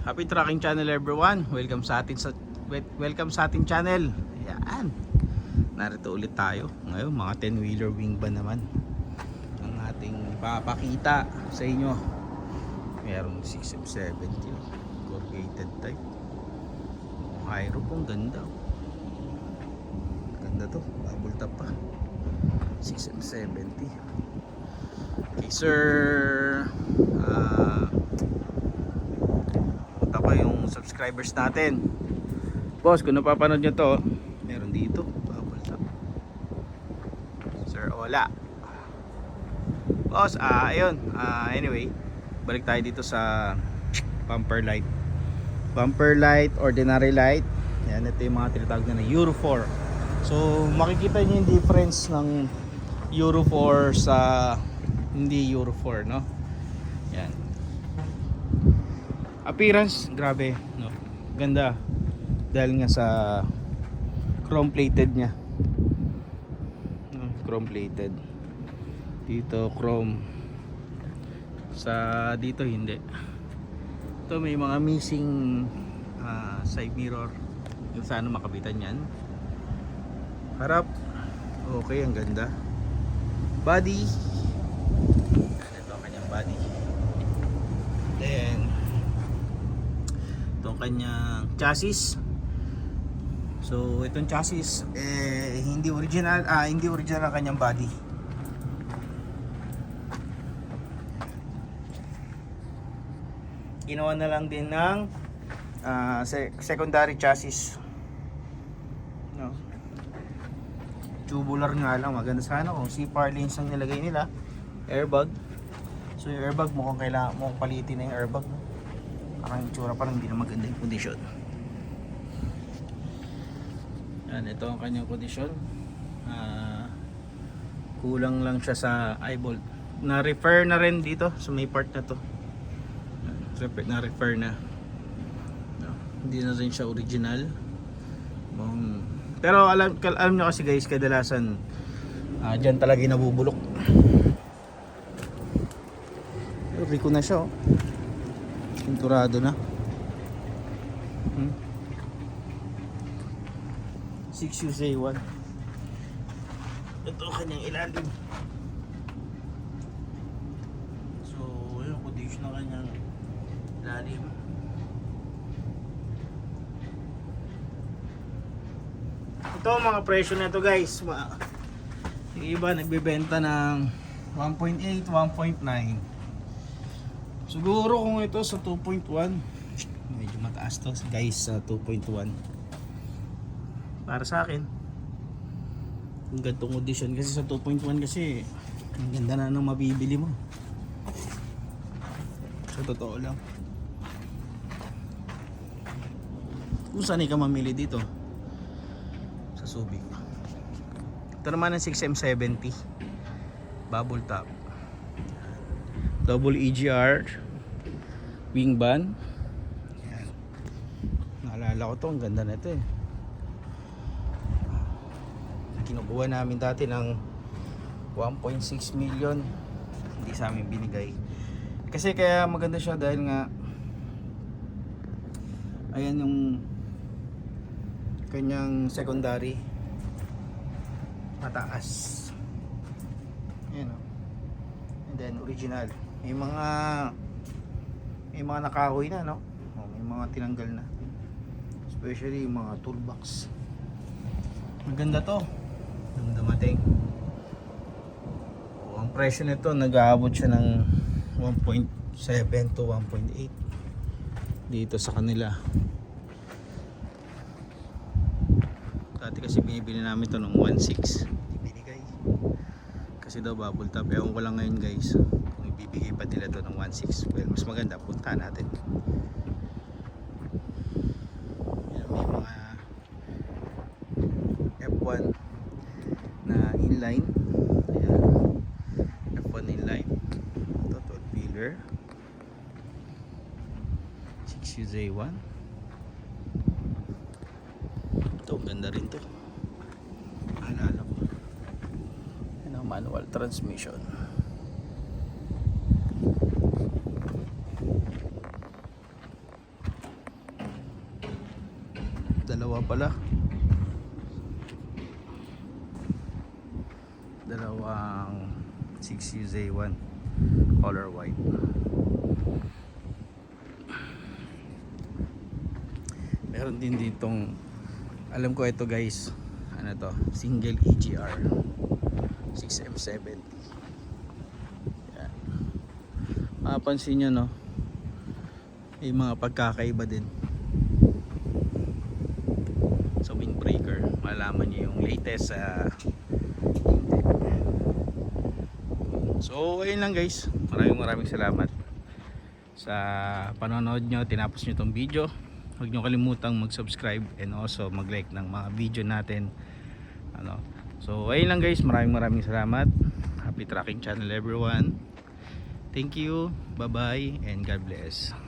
Happy Trucking Channel everyone. Welcome sa ating channel. Ayan. Narito ulit tayo. Ngayon mga 10-wheeler wing van naman ang ating ipapakita sa inyo. Merong 6M70 corrugated type. Hyro pong ganda. Ganda to. Bubble top pa. 6M70. Okay sir. Pa yung subscribers natin. Boss, kung napapanood nyo to, meron dito bubble top. Sir Ola. Boss, ayun. Anyway, balik tayo dito sa bumper light. Bumper light, ordinary light. Yan, ito yung mga tinatawag na Euro 4. So, makikita nyo yung difference ng Euro 4 sa hindi Euro 4, no? Yan. Appearance, grabe, no? Ganda. Dahil nga sa chrome plated niya. No? Chrome plated. Dito chrome. Sa dito hindi. Ito may mga missing side mirror. Yung sana makabitan yan. Harap. Okay, ang ganda. Body. Ito ang kanyang body. Then itong kanyang chassis. So itong chassis hindi original ang kanyang body. Ginawa na lang din ng secondary chassis. No. Tubular nga lang, maganda sana kung C-par lanes ang nilagay nila. Airbag. So yung airbag mukhang palitin na yung airbag, no? Parang itsura parang hindi na maganda yung kondisyon. Yan, ito ang kanyang kondisyon. Kulang lang siya sa eyebolt. Na-refer na rin dito sa may part na to. Na-refer na. No, hindi na rin siya original. Pero alam nyo kasi guys, kadalasan dyan talaga nabubulok. Pero Rico na siya, oh. Pinturado na. 6UZ1. Ito ang kanyang ilalim. So yung condition ng kanyang ilalim. Ito mga presyo na ito guys. Yung iba nagbebenta ng 1.8, 1.9. Siguro kung ito sa 2.1, medyo mataas to guys sa 2.1. Para sa akin, yung gantong condition kasi sa 2.1 kasi ang ganda na ng mabibili mo. Sa totoo lang. Kung saan ka mamili dito? Sa Subic. Ito naman ang 6M70 bubble top. Double EGR wing van. Yan. Naalala ko to, ang ganda na ito eh. Kinukuha namin dati ng 1.6 million. Hindi sa amin binigay. Kasi kaya maganda siya dahil nga ayan yung kanyang secondary mataas. Ayan o. And then original. May mga nakahoy na, no? May mga tinanggal na. Especially yung mga toolbox. Maganda to. Nung dumating. Ang presyo nito nag-aabot siya ng 1.7 to 1.8 dito sa kanila. Dati kasi binibili namin to ng 1.6. Binigay. Kasi daw bubble top. Ewan ko lang ngayon guys. Bibigay pa nila to ng 1.6. Well, mas maganda, punta natin. Yan, may mga F1 na inline. Ayan. F1 inline. Ito, 12-wheeler 6UZ1. Ito, ganda rin to. Alala ko. Yan ang manual transmission. Dalawa pala. Dalawang 6UZ1 color white. Meron din ditong, alam ko ito guys, ano to, single EGR 6M70. Yan. Mapapansin nyo, no, may mga pagkakaiba din sa windbreaker. Malaman nyo yung latest sa So ayun lang guys, maraming salamat sa panonood nyo, tinapos nyo tong video. Huwag nyo kalimutang mag-subscribe and also mag-like ng mga video natin. So ayun lang guys, maraming salamat. Happy tracking channel everyone. Thank you, bye bye, and God bless.